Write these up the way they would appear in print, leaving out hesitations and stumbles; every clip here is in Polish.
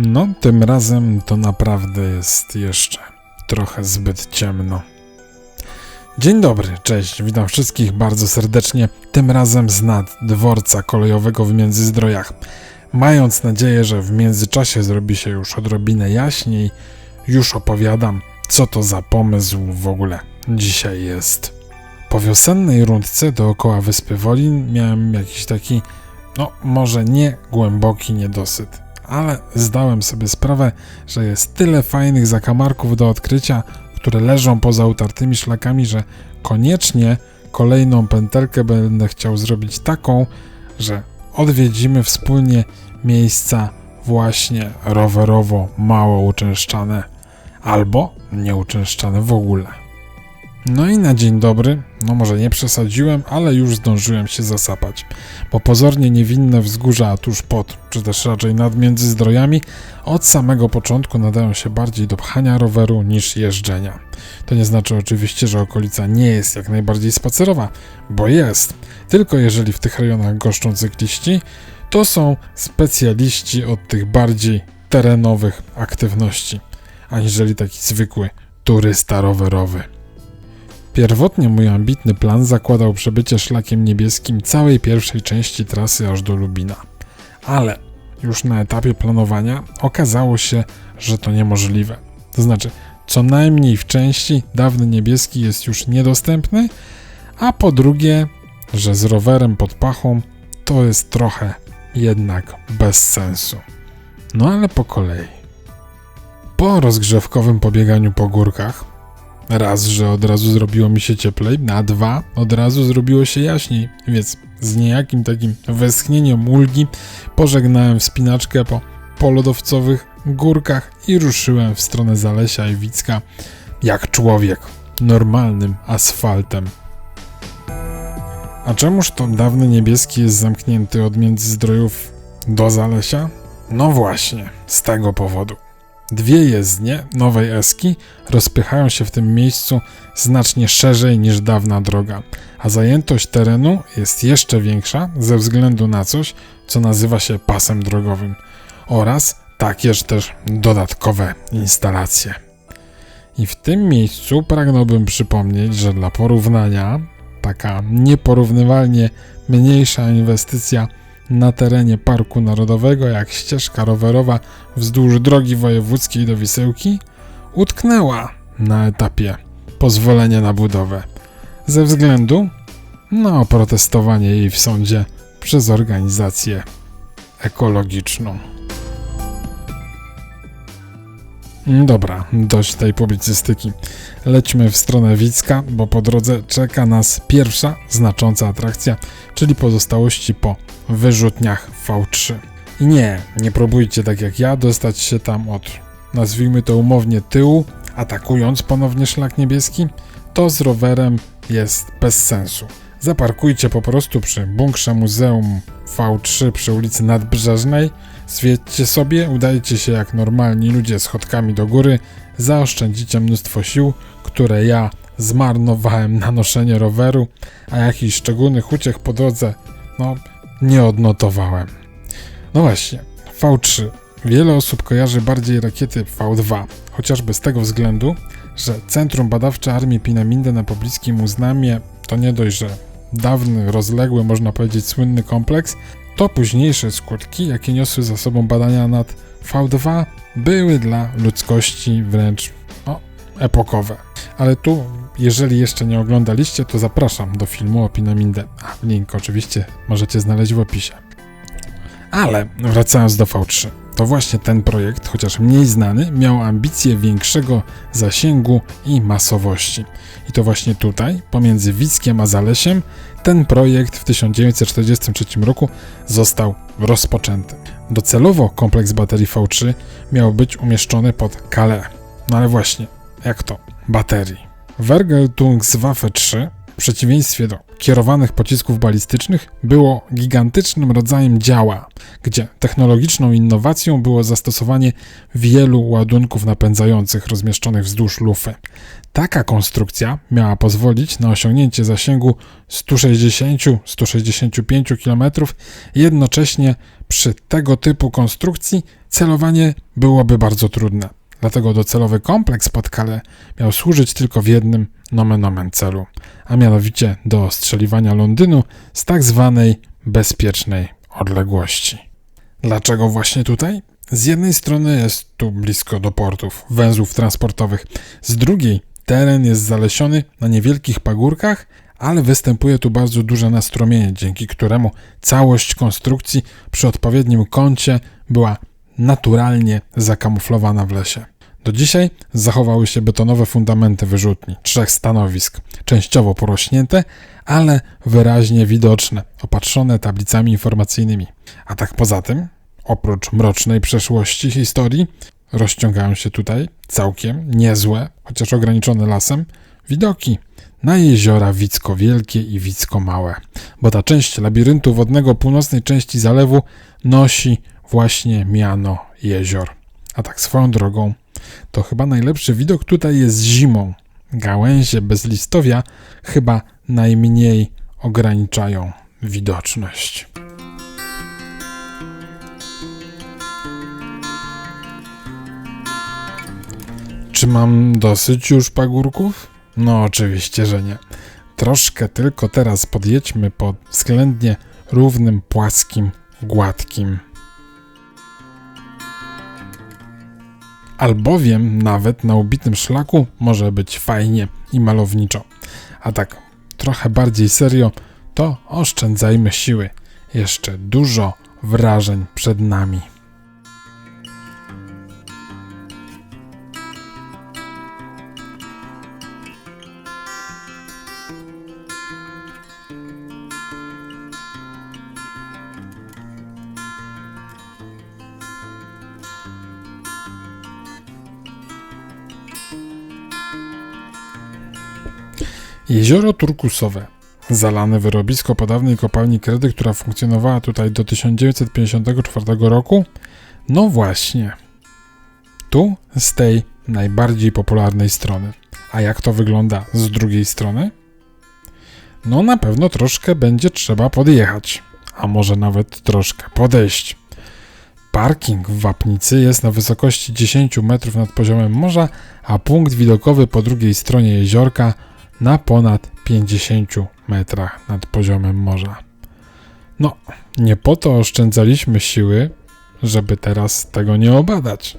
No, tym razem to naprawdę jest jeszcze trochę zbyt ciemno. Dzień dobry, cześć, witam wszystkich bardzo serdecznie, tym razem z nad dworca kolejowego w Międzyzdrojach. Mając nadzieję, że w międzyczasie zrobi się już odrobinę jaśniej, już opowiadam, co to za pomysł w ogóle dzisiaj jest. Po wiosennej rundce dookoła Wyspy Wolin miałem jakiś taki, może nie głęboki niedosyt, ale zdałem sobie sprawę, że jest tyle fajnych zakamarków do odkrycia, które leżą poza utartymi szlakami, że koniecznie kolejną pętelkę będę chciał zrobić taką, że odwiedzimy wspólnie miejsca właśnie rowerowo mało uczęszczane albo nieuczęszczane w ogóle. No i na dzień dobry, może nie przesadziłem, ale już zdążyłem się zasapać, bo pozornie niewinne wzgórza tuż pod, czy też raczej nad Międzyzdrojami od samego początku nadają się bardziej do pchania roweru niż jeżdżenia. To nie znaczy oczywiście, że okolica nie jest jak najbardziej spacerowa, bo jest, tylko jeżeli w tych rejonach goszczą cykliści, to są specjaliści od tych bardziej terenowych aktywności, aniżeli taki zwykły turysta rowerowy. Pierwotnie mój ambitny plan zakładał przebycie szlakiem niebieskim całej pierwszej części trasy aż do Lubina. Ale już na etapie planowania okazało się, że to niemożliwe. To znaczy, co najmniej w części dawny niebieski jest już niedostępny, a po drugie, że z rowerem pod pachą to jest trochę jednak bez sensu. No ale po kolei. Po rozgrzewkowym pobieganiu po górkach, raz, że od razu zrobiło mi się cieplej, a dwa, od razu zrobiło się jaśniej, więc z niejakim takim westchnieniem ulgi pożegnałem wspinaczkę po polodowcowych górkach i ruszyłem w stronę Zalesia i Wicka jak człowiek, normalnym asfaltem. A czemuż to dawny niebieski jest zamknięty od Międzyzdrojów do Zalesia? No właśnie, z tego powodu. Dwie jezdnie nowej Eski rozpychają się w tym miejscu znacznie szerzej niż dawna droga, a zajętość terenu jest jeszcze większa ze względu na coś, co nazywa się pasem drogowym oraz takież też dodatkowe instalacje. I w tym miejscu pragnąłbym przypomnieć, że dla porównania taka nieporównywalnie mniejsza inwestycja na terenie Parku Narodowego jak ścieżka rowerowa wzdłuż drogi wojewódzkiej do Wisełki utknęła na etapie pozwolenia na budowę ze względu na oprotestowanie jej w sądzie przez organizację ekologiczną. Dobra, dość tej publicystyki. Lećmy w stronę Wicka, bo po drodze czeka nas pierwsza znacząca atrakcja, czyli pozostałości po wyrzutniach V3. I nie próbujcie tak jak ja dostać się tam od, nazwijmy to umownie, tyłu, atakując ponownie szlak niebieski. To z rowerem jest bez sensu. Zaparkujcie po prostu przy bunkrze Muzeum V3 przy ulicy Nadbrzeżnej, zwiedźcie sobie, udajcie się jak normalni ludzie schodkami do góry, zaoszczędzicie mnóstwo sił, które ja zmarnowałem na noszenie roweru, a jakichś szczególnych uciech po drodze, nie odnotowałem. No właśnie, V3. Wiele osób kojarzy bardziej rakiety V2, chociażby z tego względu, że Centrum Badawcze Armii Peenemünde na pobliskim Uznamie to nie dość, że dawny, rozległy, można powiedzieć słynny kompleks, to późniejsze skutki, jakie niosły za sobą badania nad V2, były dla ludzkości wręcz epokowe. Ale tu, jeżeli jeszcze nie oglądaliście, to zapraszam do filmu o Peenemünde. Link oczywiście możecie znaleźć w opisie. Ale wracając do V3, to właśnie ten projekt, chociaż mniej znany, miał ambicje większego zasięgu i masowości. I to właśnie tutaj, pomiędzy Wickiem a Zalesiem, ten projekt w 1943 roku został rozpoczęty. Docelowo kompleks baterii V3 miał być umieszczony pod Calais. No ale właśnie, jak to? Baterii. Vergeltungswaffe 3, w przeciwieństwie do kierowanych pocisków balistycznych było gigantycznym rodzajem działa, gdzie technologiczną innowacją było zastosowanie wielu ładunków napędzających rozmieszczonych wzdłuż lufy. Taka konstrukcja miała pozwolić na osiągnięcie zasięgu 160-165 km. Jednocześnie przy tego typu konstrukcji celowanie byłoby bardzo trudne. Dlatego docelowy kompleks Pod-Calais miał służyć tylko w jednym nomen omen celu, a mianowicie do ostrzeliwania Londynu z tak zwanej bezpiecznej odległości. Dlaczego właśnie tutaj? Z jednej strony jest tu blisko do portów, węzłów transportowych, z drugiej teren jest zalesiony na niewielkich pagórkach, ale występuje tu bardzo duże nastromienie, dzięki któremu całość konstrukcji przy odpowiednim kącie była naturalnie zakamuflowana w lesie. Do dzisiaj zachowały się betonowe fundamenty wyrzutni 3 stanowisk, częściowo porośnięte, ale wyraźnie widoczne, opatrzone tablicami informacyjnymi. A tak poza tym, oprócz mrocznej przeszłości historii, rozciągają się tutaj całkiem niezłe, chociaż ograniczone lasem, widoki na jeziora Wicko Wielkie i Wicko Małe, bo ta część labiryntu wodnego północnej części zalewu nosi właśnie miano jezior. A tak swoją drogą, to chyba najlepszy widok tutaj jest zimą. Gałęzie bezlistowia chyba najmniej ograniczają widoczność. Czy mam dosyć już pagórków? No oczywiście, że nie. Troszkę tylko teraz podjedźmy po względnie równym, płaskim, gładkim. Albowiem nawet na ubitym szlaku może być fajnie i malowniczo. A tak trochę bardziej serio, to oszczędzajmy siły. Jeszcze dużo wrażeń przed nami. Jezioro Turkusowe, zalane wyrobisko po dawnej kopalni kredy, która funkcjonowała tutaj do 1954 roku? No właśnie, tu z tej najbardziej popularnej strony. A jak to wygląda z drugiej strony? No na pewno troszkę będzie trzeba podjechać, a może nawet troszkę podejść. Parking w Wapnicy jest na wysokości 10 metrów nad poziomem morza, a punkt widokowy po drugiej stronie jeziorka na ponad 50 metrach nad poziomem morza. No, nie po to oszczędzaliśmy siły, żeby teraz tego nie obadać.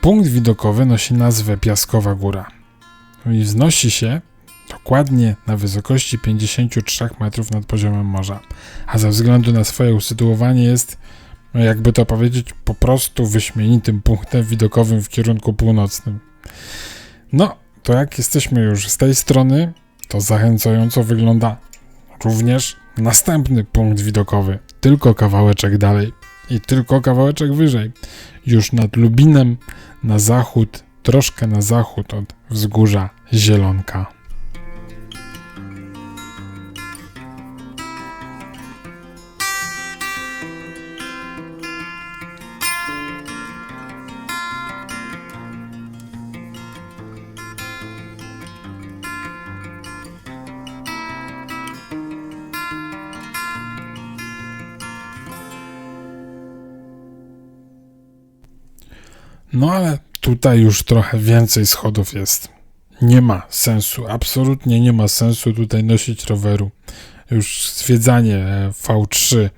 Punkt widokowy nosi nazwę Piaskowa Góra i wznosi się dokładnie na wysokości 53 metrów nad poziomem morza, a ze względu na swoje usytuowanie jest, jakby to powiedzieć, po prostu wyśmienitym punktem widokowym w kierunku północnym. No, to jak jesteśmy już z tej strony, to zachęcająco wygląda również następny punkt widokowy, tylko kawałeczek dalej i tylko kawałeczek wyżej, już nad Lubinem, na zachód, troszkę na zachód od wzgórza Zielonka. No ale tutaj już trochę więcej schodów jest. Nie ma sensu, absolutnie nie ma sensu tutaj nosić roweru. Już zwiedzanie V3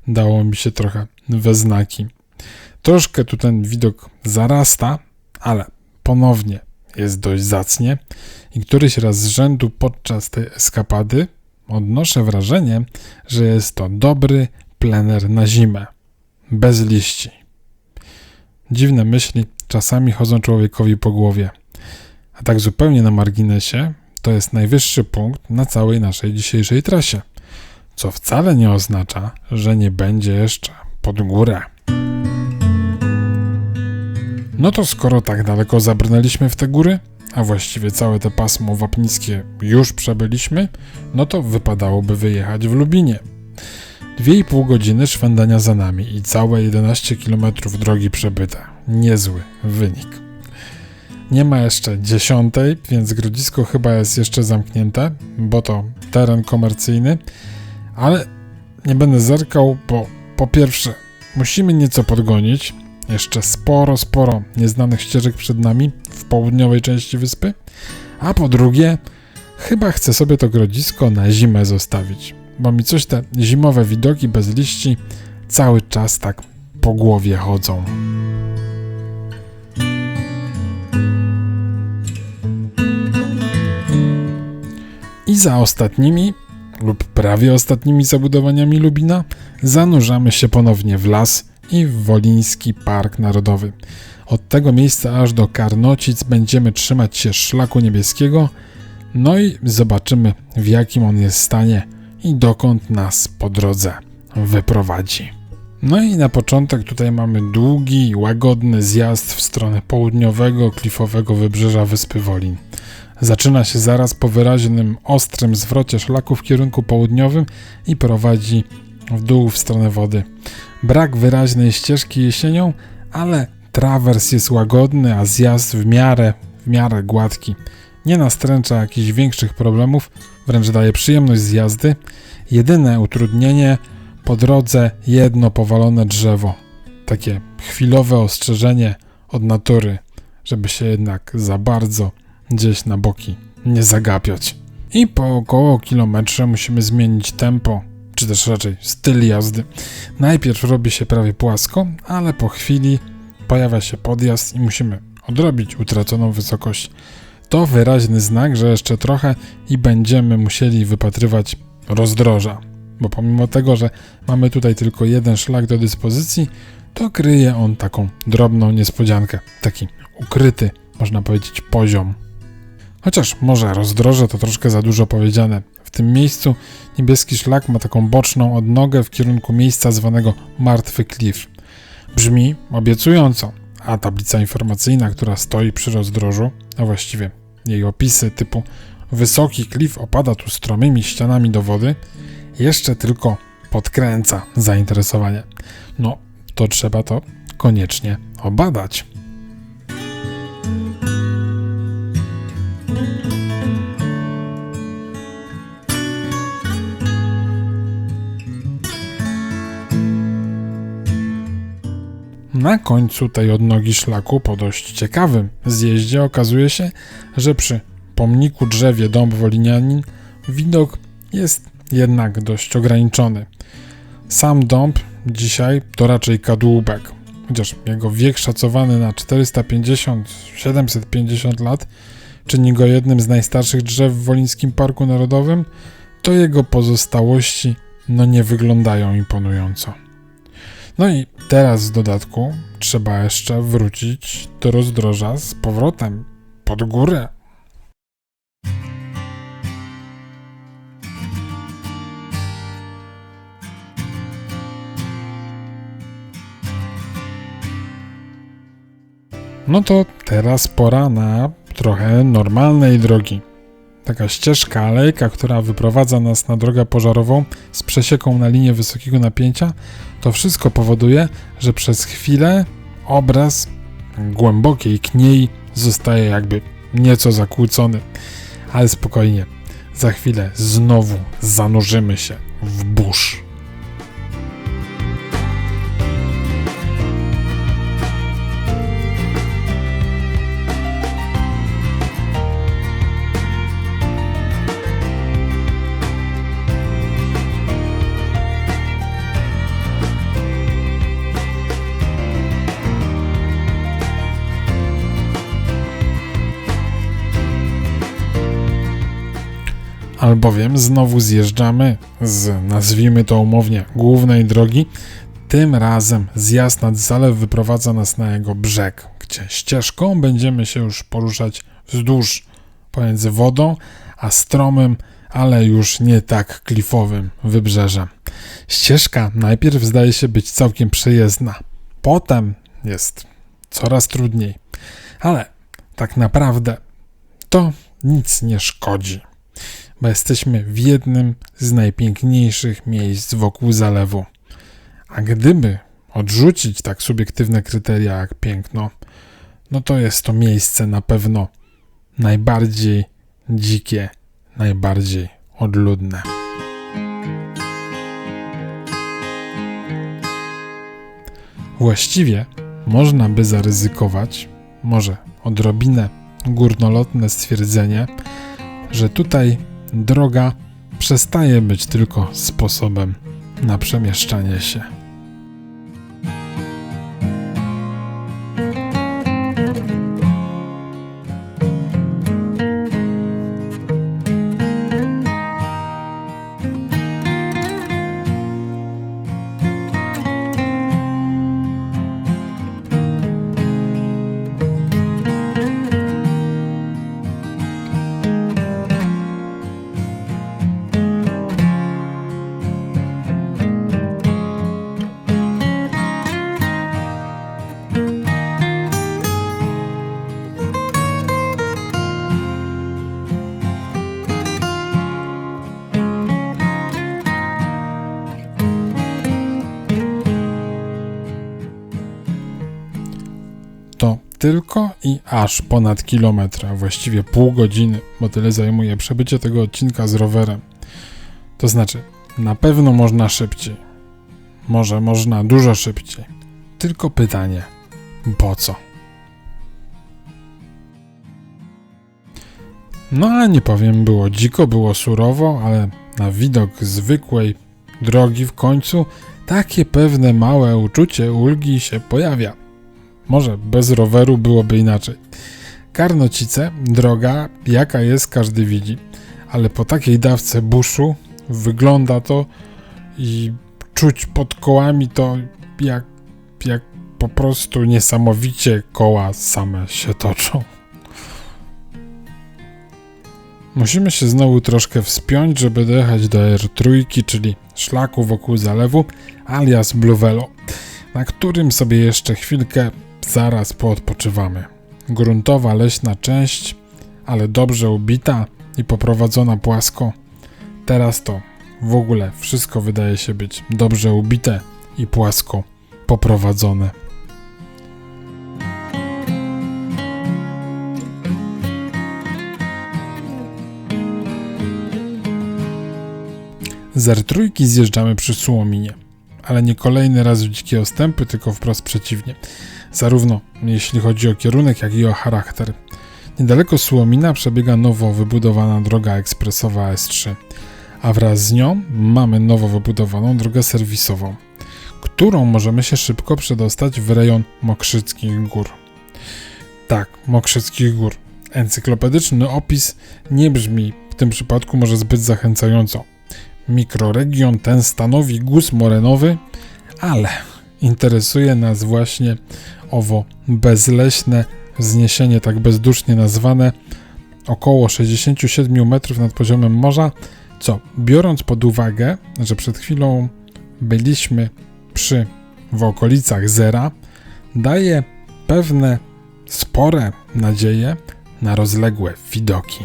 dało mi się trochę we znaki. Troszkę tu ten widok zarasta, ale ponownie jest dość zacnie i któryś raz z rzędu podczas tej eskapady odnoszę wrażenie, że jest to dobry plener na zimę, bez liści. Dziwne myśli czasami chodzą człowiekowi po głowie. A tak zupełnie na marginesie, to jest najwyższy punkt na całej naszej dzisiejszej trasie, co wcale nie oznacza, że nie będzie jeszcze pod górę. No to skoro tak daleko zabrnęliśmy w te góry, a właściwie całe te pasmo wapnickie już przebyliśmy, no to wypadałoby wyjechać w Lubinie. 2,5 godziny szwendania za nami i całe 11 km drogi przebyte. Niezły wynik. Nie ma jeszcze 10, więc Grodzisko chyba jest jeszcze zamknięte, bo to teren komercyjny, ale nie będę zerkał, bo po pierwsze musimy nieco podgonić, jeszcze sporo nieznanych ścieżek przed nami w południowej części wyspy, a po drugie chyba chcę sobie to Grodzisko na zimę zostawić, bo mi coś te zimowe widoki bez liści cały czas tak po głowie chodzą. I za ostatnimi lub prawie ostatnimi zabudowaniami Lubina zanurzamy się ponownie w las i w Woliński Park Narodowy. Od tego miejsca aż do Karnocic będziemy trzymać się Szlaku Niebieskiego, no i zobaczymy, w jakim on jest stanie i dokąd nas po drodze wyprowadzi. No i na początek tutaj mamy długi, łagodny zjazd w stronę południowego, klifowego wybrzeża wyspy Wolin. Zaczyna się zaraz po wyraźnym, ostrym zwrocie szlaku w kierunku południowym i prowadzi w dół w stronę wody. Brak wyraźnej ścieżki jesienią, ale trawers jest łagodny, a zjazd w miarę gładki. Nie nastręcza jakichś większych problemów, wręcz daje przyjemność z jazdy. Jedyne utrudnienie po drodze jedno powalone drzewo. Takie chwilowe ostrzeżenie od natury, żeby się jednak za bardzo gdzieś na boki nie zagapiać. I po około kilometrze musimy zmienić tempo, czy też raczej styl jazdy. Najpierw robi się prawie płasko, ale po chwili pojawia się podjazd i musimy odrobić utraconą wysokość. To wyraźny znak, że jeszcze trochę i będziemy musieli wypatrywać rozdroża, bo pomimo tego, że mamy tutaj tylko jeden szlak do dyspozycji, to kryje on taką drobną niespodziankę, taki ukryty, można powiedzieć, poziom. Chociaż może rozdroże to troszkę za dużo powiedziane. W tym miejscu niebieski szlak ma taką boczną odnogę w kierunku miejsca zwanego Martwy Klif. Brzmi obiecująco, a tablica informacyjna, która stoi przy rozdrożu, a właściwie jej opisy typu wysoki klif opada tu stromymi ścianami do wody, jeszcze tylko podkręca zainteresowanie. No, to trzeba to koniecznie obadać. Na końcu tej odnogi szlaku, po dość ciekawym zjeździe, okazuje się, że przy pomniku drzewie Dąb Wolinianin widok jest jednak dość ograniczony. Sam dąb dzisiaj to raczej kadłubek, chociaż jego wiek szacowany na 450-750 lat czyni go jednym z najstarszych drzew w Wolińskim Parku Narodowym, to jego pozostałości nie wyglądają imponująco. No i teraz w dodatku trzeba jeszcze wrócić do rozdroża z powrotem pod górę. No to teraz pora na trochę normalnej drogi. Taka ścieżka, alejka, która wyprowadza nas na drogę pożarową z przesieką na linię wysokiego napięcia, to wszystko powoduje, że przez chwilę obraz głębokiej kniei zostaje jakby nieco zakłócony. Ale spokojnie, za chwilę znowu zanurzymy się w burz. Albowiem znowu zjeżdżamy z, nazwijmy to umownie, głównej drogi. Tym razem zjazd nad zalew wyprowadza nas na jego brzeg, gdzie ścieżką będziemy się już poruszać wzdłuż pomiędzy wodą a stromym, ale już nie tak klifowym wybrzeżem. Ścieżka najpierw zdaje się być całkiem przejezdna, potem jest coraz trudniej, ale tak naprawdę to nic nie szkodzi, bo jesteśmy w jednym z najpiękniejszych miejsc wokół zalewu. A gdyby odrzucić tak subiektywne kryteria jak piękno, no to jest to miejsce na pewno najbardziej dzikie, najbardziej odludne. Właściwie można by zaryzykować, może odrobinę górnolotne stwierdzenie, że tutaj droga przestaje być tylko sposobem na przemieszczanie się. To tylko i aż ponad kilometr, a właściwie pół godziny, bo tyle zajmuje przebycie tego odcinka z rowerem. To znaczy, na pewno można szybciej. Może można dużo szybciej. Tylko pytanie, po co? No ale nie powiem, było dziko, było surowo, ale na widok zwykłej drogi w końcu takie pewne małe uczucie ulgi się pojawia. Może bez roweru byłoby inaczej. Karnocice, droga jaka jest, każdy widzi, ale po takiej dawce buszu wygląda to i czuć pod kołami to jak po prostu niesamowicie koła same się toczą. Musimy się znowu troszkę wspiąć, żeby dojechać do R3, czyli szlaku wokół zalewu, alias Blue Velo, na którym sobie jeszcze chwilkę zaraz poodpoczywamy. Gruntowa, leśna część, ale dobrze ubita i poprowadzona płasko. Teraz to w ogóle wszystko wydaje się być dobrze ubite i płasko poprowadzone. Z R3 zjeżdżamy przy Słominie, ale nie kolejny raz w dzikie ostępy, tylko wprost przeciwnie. Zarówno jeśli chodzi o kierunek, jak i o charakter. Niedaleko Słomina przebiega nowo wybudowana droga ekspresowa S3, a wraz z nią mamy nowo wybudowaną drogę serwisową, którą możemy się szybko przedostać w rejon Mokrzyckich Gór. Tak, Mokrzyckich Gór. Encyklopedyczny opis nie brzmi w tym przypadku może zbyt zachęcająco. Mikroregion ten stanowi guz morenowy, ale interesuje nas właśnie owo bezleśne wzniesienie, tak bezdusznie nazwane, około 67 metrów nad poziomem morza, co biorąc pod uwagę, że przed chwilą byliśmy w okolicach zera, daje pewne spore nadzieje na rozległe widoki.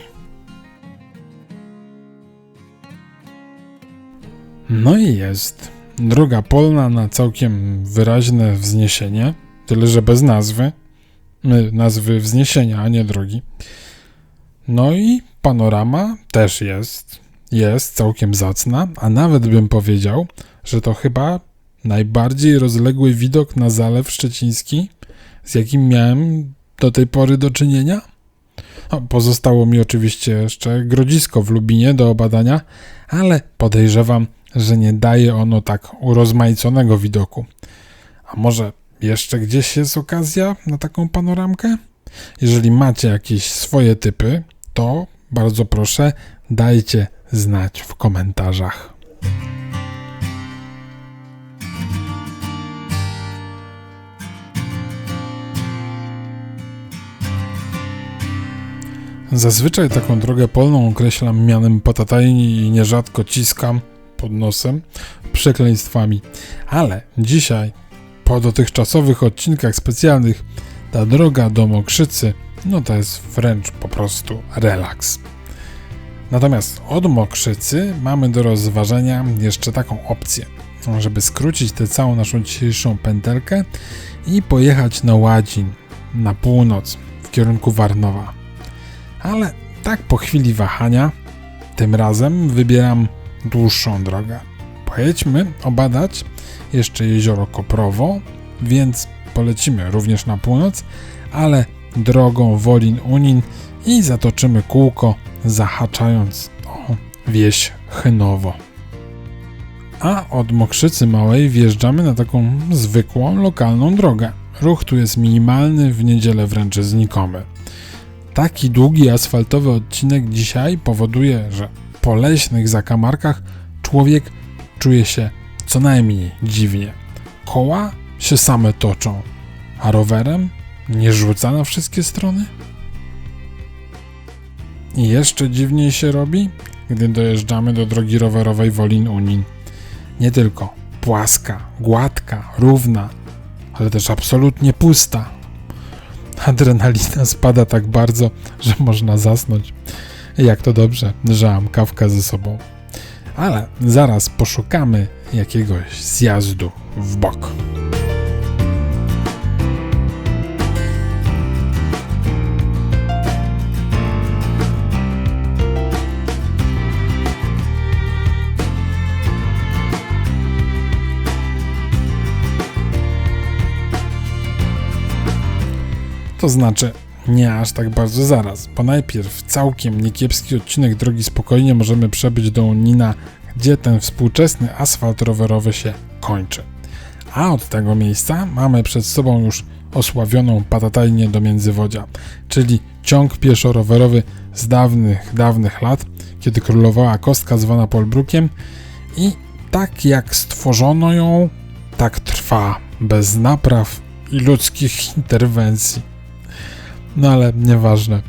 No i jest droga polna na całkiem wyraźne wzniesienie, tyle że bez nazwy wzniesienia, a nie drogi. No i panorama też jest całkiem zacna, a nawet bym powiedział, że to chyba najbardziej rozległy widok na Zalew Szczeciński, z jakim miałem do tej pory do czynienia. No, pozostało mi oczywiście jeszcze Grodzisko w Lubinie do obadania, ale podejrzewam, że nie daje ono tak urozmaiconego widoku. A może jeszcze gdzieś jest okazja na taką panoramkę? Jeżeli macie jakieś swoje typy, to bardzo proszę, dajcie znać w komentarzach. Zazwyczaj taką drogę polną określam mianem patatajni i nierzadko ciskam pod nosem przekleństwami. Ale dzisiaj, po dotychczasowych odcinkach specjalnych, ta droga do Mokrzycy, no to jest wręcz po prostu relaks. Natomiast od Mokrzycy mamy do rozważenia jeszcze taką opcję, żeby skrócić tę całą naszą dzisiejszą pętelkę i pojechać na Ładzin, na północ, w kierunku Warnowa. Ale tak po chwili wahania, tym razem wybieram dłuższą drogę. Pojedźmy obadać jeszcze jezioro Koprowo, więc polecimy również na północ, ale drogą Wolin-Unin i zatoczymy kółko, zahaczając o wieś Chynowo. A od Mokrzycy Małej wjeżdżamy na taką zwykłą, lokalną drogę. Ruch tu jest minimalny, w niedzielę wręcz znikomy. Taki długi asfaltowy odcinek dzisiaj powoduje, że po leśnych zakamarkach człowiek czuje się co najmniej dziwnie. Koła się same toczą, a rowerem nie rzuca na wszystkie strony? I jeszcze dziwniej się robi, gdy dojeżdżamy do drogi rowerowej Wolin-Unin. Nie tylko płaska, gładka, równa, ale też absolutnie pusta. Adrenalina spada tak bardzo, że można zasnąć. Jak to dobrze, że mam kawkę ze sobą. Ale zaraz poszukamy jakiegoś zjazdu w bok. To znaczy, nie aż tak bardzo zaraz, bo najpierw całkiem niekiepski odcinek drogi spokojnie możemy przebyć do Unina, gdzie ten współczesny asfalt rowerowy się kończy. A od tego miejsca mamy przed sobą już osławioną patatajnię do Międzywodzia, czyli ciąg pieszo-rowerowy z dawnych lat, kiedy królowała kostka zwana Polbrukiem i tak jak stworzono ją, tak trwa, bez napraw i ludzkich interwencji. No ale nieważne.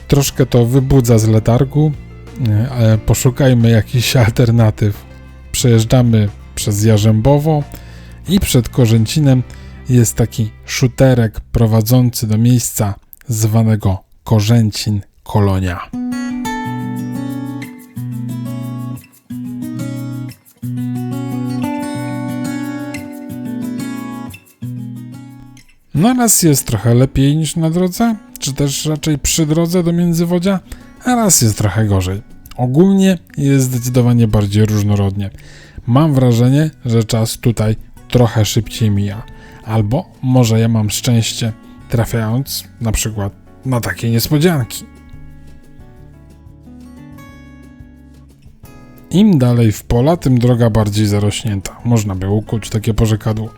Troszkę to wybudza z letargu, ale poszukajmy jakichś alternatyw. Przejeżdżamy przez Jarzębowo i przed Korzęcinem jest taki szuterek prowadzący do miejsca zwanego Korzęcin Kolonia. No raz jest trochę lepiej niż na drodze, czy też raczej przy drodze do Międzywodzia, a raz jest trochę gorzej. Ogólnie jest zdecydowanie bardziej różnorodnie. Mam wrażenie, że czas tutaj trochę szybciej mija. Albo może ja mam szczęście, trafiając na przykład na takie niespodzianki. Im dalej w pola, tym droga bardziej zarośnięta. Można by ukuć takie porzekadło.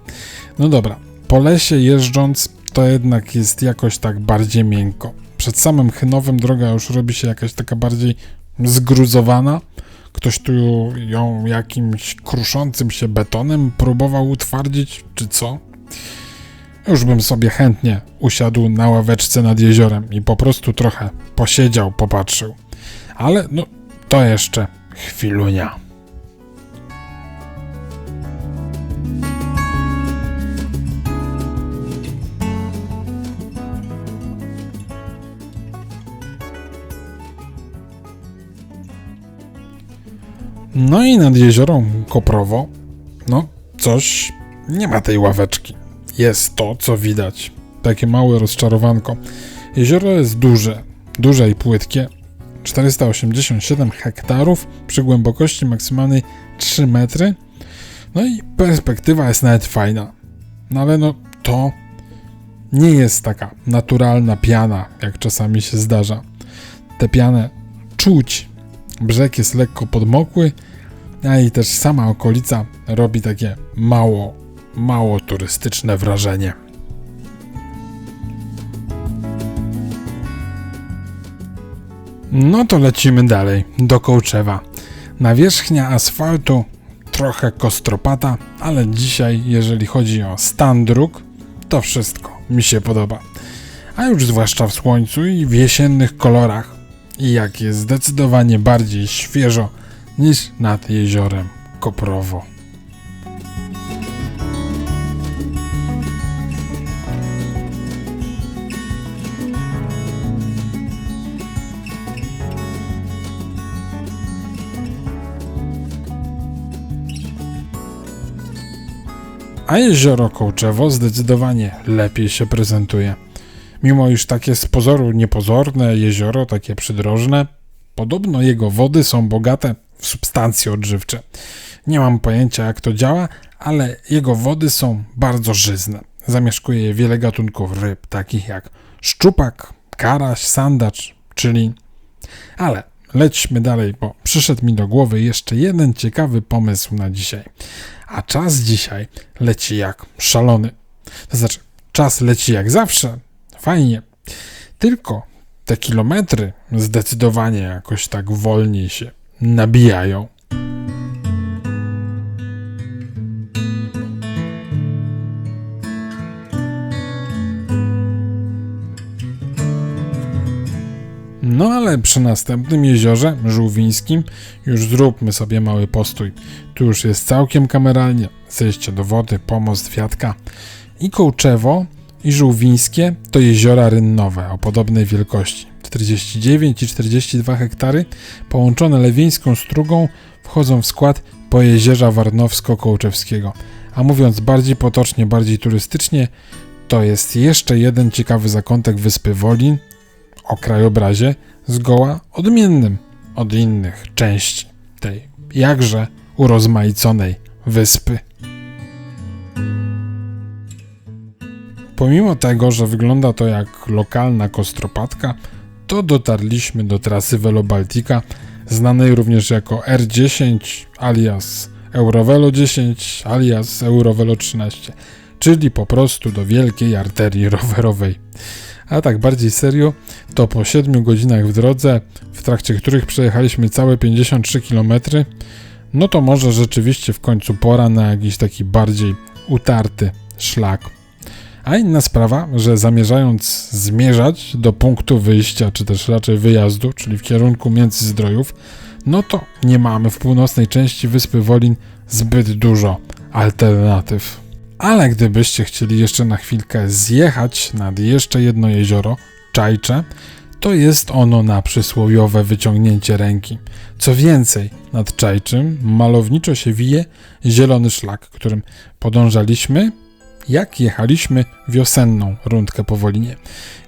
No dobra. Po lesie jeżdżąc, to jednak jest jakoś tak bardziej miękko. Przed samym Chynowem droga już robi się jakaś taka bardziej zgruzowana. Ktoś tu ją jakimś kruszącym się betonem próbował utwardzić, czy co? Już bym sobie chętnie usiadł na ławeczce nad jeziorem i po prostu trochę posiedział, popatrzył. Ale no, to jeszcze chwilunia. No i nad jeziorą Koprowo, no coś, nie ma tej ławeczki. Jest to, co widać. Takie małe rozczarowanko. Jezioro jest duże i płytkie. 487 hektarów przy głębokości maksymalnej 3 metry. No i perspektywa jest nawet fajna. No ale no to nie jest taka naturalna piana, jak czasami się zdarza. Tę pianę czuć. Brzeg jest lekko podmokły, a i też sama okolica robi takie mało turystyczne wrażenie. No to lecimy dalej, do Kołczewa. Nawierzchnia asfaltu trochę kostropata, ale dzisiaj, jeżeli chodzi o stan dróg, to wszystko mi się podoba. a już zwłaszcza w słońcu i w jesiennych kolorach. I jak jest zdecydowanie bardziej świeżo niż nad jeziorem Koprowo. A jezioro Kołczewo zdecydowanie lepiej się prezentuje. Mimo iż takie z pozoru niepozorne jezioro, takie przydrożne, podobno jego wody są bogate w substancje odżywcze. Nie mam pojęcia jak to działa, ale jego wody są bardzo żyzne. Zamieszkuje je wiele gatunków ryb, takich jak szczupak, karaś, sandacz, czyli... Ale lećmy dalej, bo przyszedł mi do głowy jeszcze jeden ciekawy pomysł na dzisiaj. A czas dzisiaj leci jak szalony. To znaczy, czas leci jak zawsze. Fajnie. Tylko te kilometry zdecydowanie jakoś tak wolniej się nabijają. No ale przy następnym jeziorze Żółwińskim już zróbmy sobie mały postój. Tu już jest całkiem kameralnie. Zejście do wody, pomost, wiatka. I Kołczewo i Żółwińskie to jeziora rynnowe o podobnej wielkości. 49 i 42 hektary połączone Lewieńską strugą wchodzą w skład Pojezierza Warnowsko-Kołczewskiego. A mówiąc bardziej potocznie, bardziej turystycznie, to jest jeszcze jeden ciekawy zakątek wyspy Wolin o krajobrazie zgoła odmiennym od innych części tej jakże urozmaiconej wyspy. Pomimo tego, że wygląda to jak lokalna kostropatka, to dotarliśmy do trasy Velobaltica, znanej również jako R10 alias Eurovelo 10 alias Eurovelo 13, czyli po prostu do wielkiej arterii rowerowej. A tak bardziej serio, to po 7 godzinach w drodze, w trakcie których przejechaliśmy całe 53 km, no to może rzeczywiście w końcu pora na jakiś taki bardziej utarty szlak. A inna sprawa, że zamierzając zmierzać do punktu wyjścia, czy też raczej wyjazdu, czyli w kierunku Międzyzdrojów, no to nie mamy w północnej części wyspy Wolin zbyt dużo alternatyw. Ale gdybyście chcieli jeszcze na chwilkę zjechać nad jeszcze jedno jezioro, Czajcze, to jest ono na przysłowiowe wyciągnięcie ręki. Co więcej, nad Czajczym malowniczo się wije zielony szlak, którym podążaliśmy, jak jechaliśmy wiosenną rundkę po Wolinie.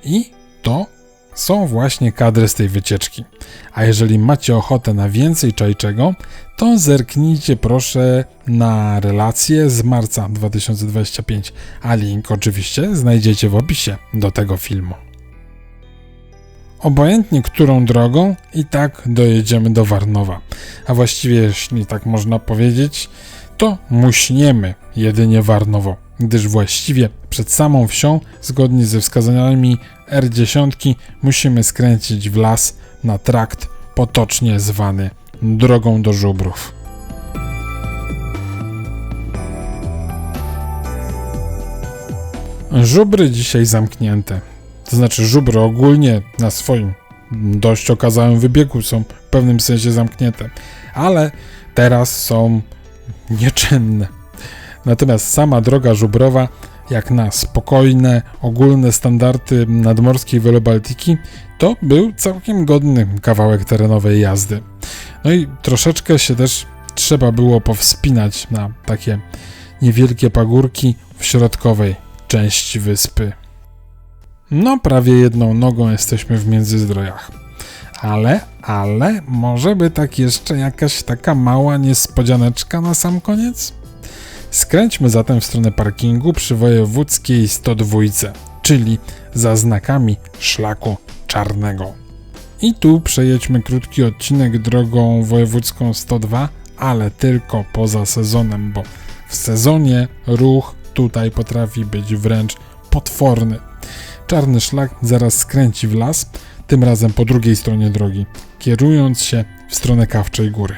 I to są właśnie kadry z tej wycieczki. A jeżeli macie ochotę na więcej Czajczego, to zerknijcie proszę na relacje z marca 2025, a link oczywiście znajdziecie w opisie do tego filmu. Obojętnie którą drogą i tak dojedziemy do Warnowa, a właściwie jeśli tak można powiedzieć, to muśniemy jedynie Warnowo, gdyż właściwie przed samą wsią, zgodnie ze wskazaniami R10, musimy skręcić w las na trakt potocznie zwany drogą do Żubrów. Żubry dzisiaj zamknięte. To znaczy żubry ogólnie na swoim dość okazałym wybiegu są w pewnym sensie zamknięte, ale teraz są nieczynne. Natomiast sama droga żubrowa, jak na spokojne, ogólne standardy nadmorskiej Velobaltiki, to był całkiem godny kawałek terenowej jazdy. No i troszeczkę się też trzeba było powspinać na takie niewielkie pagórki w środkowej części wyspy. No prawie jedną nogą jesteśmy w Międzyzdrojach. Ale może by tak jeszcze jakaś taka mała niespodzianeczka na sam koniec? Skręćmy zatem w stronę parkingu przy wojewódzkiej 102, czyli za znakami szlaku czarnego. I tu przejedźmy krótki odcinek drogą wojewódzką 102, ale tylko poza sezonem, bo w sezonie ruch tutaj potrafi być wręcz potworny. Czarny szlak zaraz skręci w las, tym razem po drugiej stronie drogi, kierując się w stronę Kawczej Góry.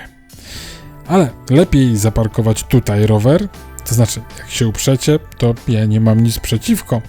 Ale lepiej zaparkować tutaj rower, to znaczy jak się uprzecie, to ja nie mam nic przeciwko,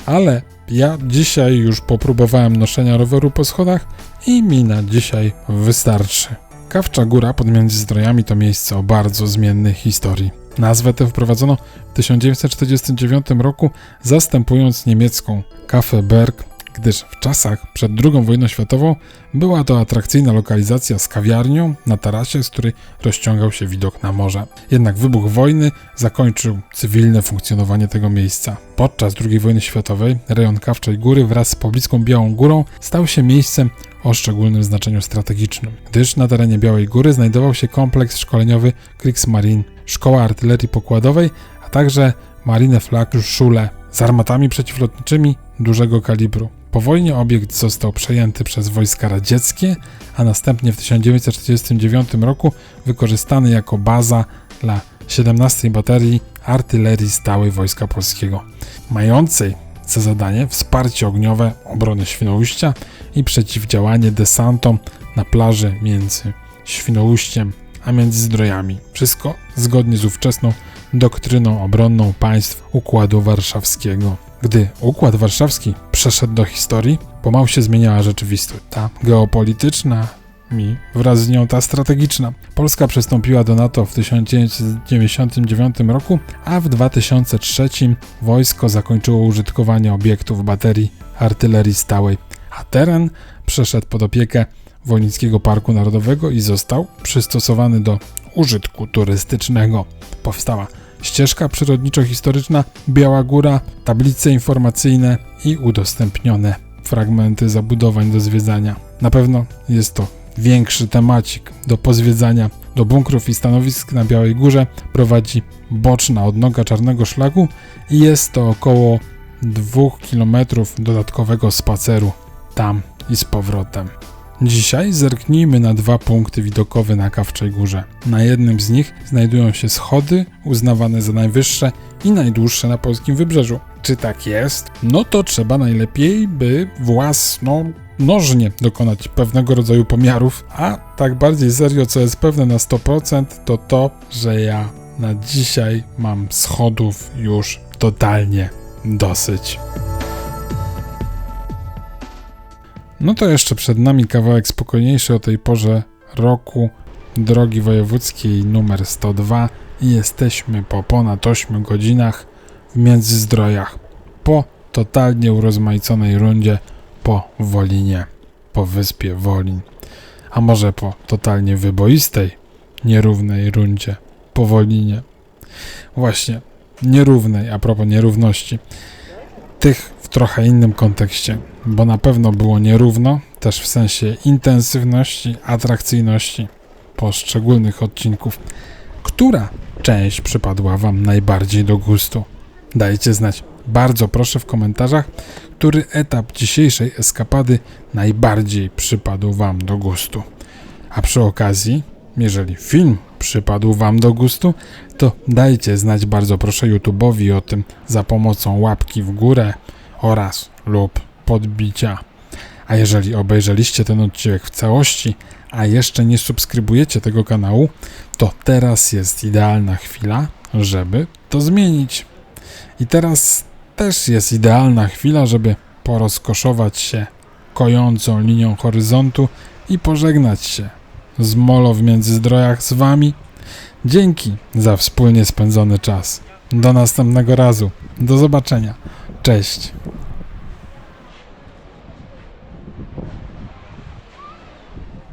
Ale ja dzisiaj już popróbowałem noszenia roweru po schodach i mi na dzisiaj wystarczy. Kawcza Góra pod Międzyzdrojami to miejsce o bardzo zmiennej historii. Nazwę tę wprowadzono w 1949 roku, zastępując niemiecką Kaffee Berg, gdyż w czasach przed II wojną światową była to atrakcyjna lokalizacja z kawiarnią na tarasie, z której rozciągał się widok na morze. Jednak wybuch wojny zakończył cywilne funkcjonowanie tego miejsca. Podczas II wojny światowej rejon Kawczej Góry wraz z pobliską Białą Górą stał się miejscem o szczególnym znaczeniu strategicznym, gdyż na terenie Białej Góry znajdował się kompleks szkoleniowy Kriegsmarine, szkoła artylerii pokładowej, a także Marineflugschule z armatami przeciwlotniczymi dużego kalibru. Po wojnie obiekt został przejęty przez wojska radzieckie, a następnie w 1949 roku wykorzystany jako baza dla 17 Baterii Artylerii Stałej Wojska Polskiego, mającej za zadanie wsparcie ogniowe obrony Świnoujścia i przeciwdziałanie desantom na plaży między Świnoujściem a Międzyzdrojami. Wszystko zgodnie z ówczesną doktryną obronną państw Układu Warszawskiego. Gdy Układ Warszawski przeszedł do historii, pomału się zmieniała rzeczywistość. Ta geopolityczna i wraz z nią ta strategiczna. Polska przystąpiła do NATO w 1999 roku, a w 2003 wojsko zakończyło użytkowanie obiektów baterii artylerii stałej, a teren przeszedł pod opiekę Wojnickiego Parku Narodowego i został przystosowany do użytku turystycznego. Powstała ścieżka przyrodniczo-historyczna Biała Góra, tablice informacyjne i udostępnione fragmenty zabudowań do zwiedzania. Na pewno jest to większy temacik do pozwiedzania. Do bunkrów i stanowisk na Białej Górze prowadzi boczna odnoga Czarnego Szlaku i jest to około 2 km dodatkowego spaceru tam i z powrotem. Dzisiaj zerknijmy na 2 punkty widokowe na Kawczej Górze. Na jednym z nich znajdują się schody uznawane za najwyższe i najdłuższe na polskim wybrzeżu. Czy tak jest? No to trzeba najlepiej, by własnonożnie dokonać pewnego rodzaju pomiarów, a tak bardziej serio, co jest pewne na 100%, to, że ja na dzisiaj mam schodów już totalnie dosyć. No to jeszcze przed nami kawałek spokojniejszy o tej porze roku drogi wojewódzkiej numer 102 i jesteśmy po ponad 8 godzinach w Międzyzdrojach, po totalnie urozmaiconej rundzie po Wolinie, po wyspie Wolin, a może po totalnie wyboistej, nierównej rundzie po Wolinie. Właśnie, nierównej, a propos nierówności, tych w trochę innym kontekście, bo na pewno było nierówno, też w sensie intensywności, atrakcyjności poszczególnych odcinków. Która część przypadła Wam najbardziej do gustu? Dajcie znać, bardzo proszę w komentarzach, który etap dzisiejszej eskapady najbardziej przypadł Wam do gustu. A przy okazji, jeżeli film przypadł Wam do gustu, to dajcie znać bardzo proszę YouTube'owi o tym za pomocą łapki w górę oraz lub podbicia. A jeżeli obejrzeliście ten odcinek w całości, a jeszcze nie subskrybujecie tego kanału, to teraz jest idealna chwila, żeby to zmienić. I teraz też jest idealna chwila, żeby porozkoszować się kojącą linią horyzontu i pożegnać się z Molo w Międzyzdrojach z Wami. Dzięki za wspólnie spędzony czas. Do następnego razu. Do zobaczenia. Cześć.